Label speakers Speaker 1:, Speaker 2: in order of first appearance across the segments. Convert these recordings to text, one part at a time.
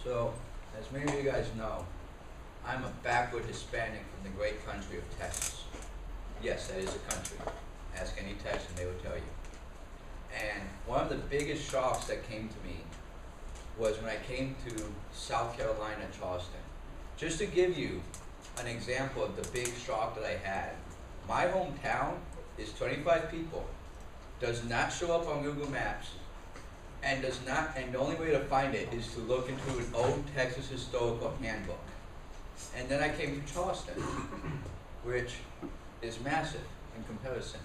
Speaker 1: So, as many of you guys know, I'm a backward Hispanic from the great country of Texas. Yes, that is a country. Ask any Texan, they will tell you. And one of the biggest shocks that came to me was when I came to South Carolina, Charleston. Just to give you an example of the big shock that I had, my hometown is 25 people, does not show up on Google Maps, and the only way to find it is to look into an old Texas historical handbook. And then I came to Charleston, which is massive in comparison.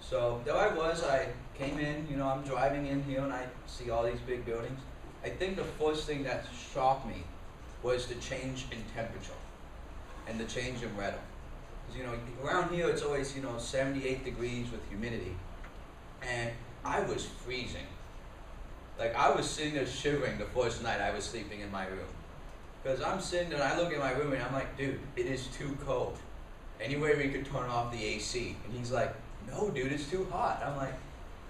Speaker 1: So there I came in, I'm driving in here and I see all these big buildings. I think the first thing that shocked me was the change in temperature and the change in weather. Because around here it's always 78 degrees with humidity, and I was freezing. Like, I was sitting there shivering the first night I was sleeping in my room. Because I'm sitting there and I look at my room and I'm like, dude, it is too cold. Any way we could turn off the AC? And he's like, no, dude, it's too hot. I'm like,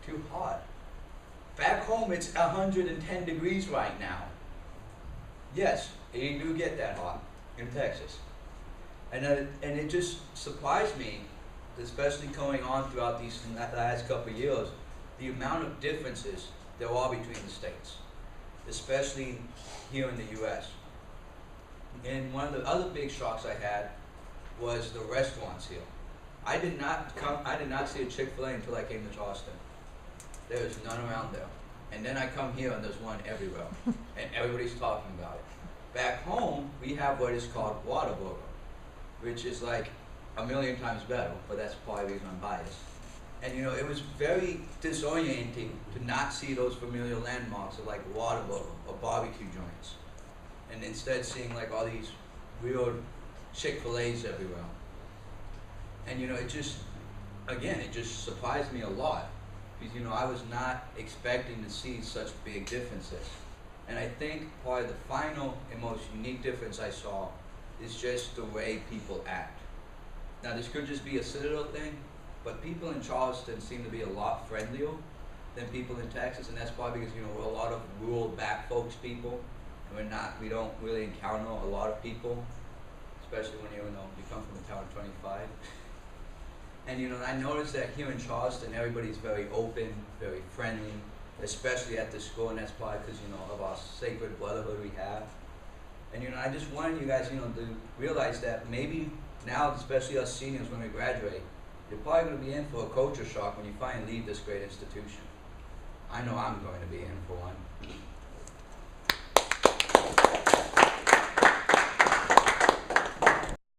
Speaker 1: too hot? Back home it's 110 degrees right now. Yes, you do get that hot in Texas. And it just surprised me, especially going on throughout these last couple of years, the amount of differences there are between the states, especially here in the U.S. And one of the other big shocks I had was the restaurants here. I did not see a Chick-fil-A until I came to Charleston. There is none around there. And then I come here and there's one everywhere, and everybody's talking about it. Back home, we have what is called Whataburger, which is like a million times better, but that's probably the reason I'm biased. And it was very disorienting to not see those familiar landmarks of like Whataburger or barbecue joints, and instead seeing like all these weird Chick-fil-A's everywhere. And it just surprised me a lot, because I was not expecting to see such big differences. And I think probably the final and most unique difference I saw is just the way people act. Now, this could just be a Citadel thing, but people in Charleston seem to be a lot friendlier than people in Texas, and that's probably because we're a lot of rural back folks people, and we don't really encounter a lot of people, especially when you come from a town of 25. And I noticed that here in Charleston, everybody's very open, very friendly, especially at the school, and that's probably because of our sacred brotherhood we have. And I just wanted you guys to realize that maybe now, especially us seniors when we graduate, you're probably going to be in for a culture shock when you finally leave this great institution. I know I'm going to be in for one.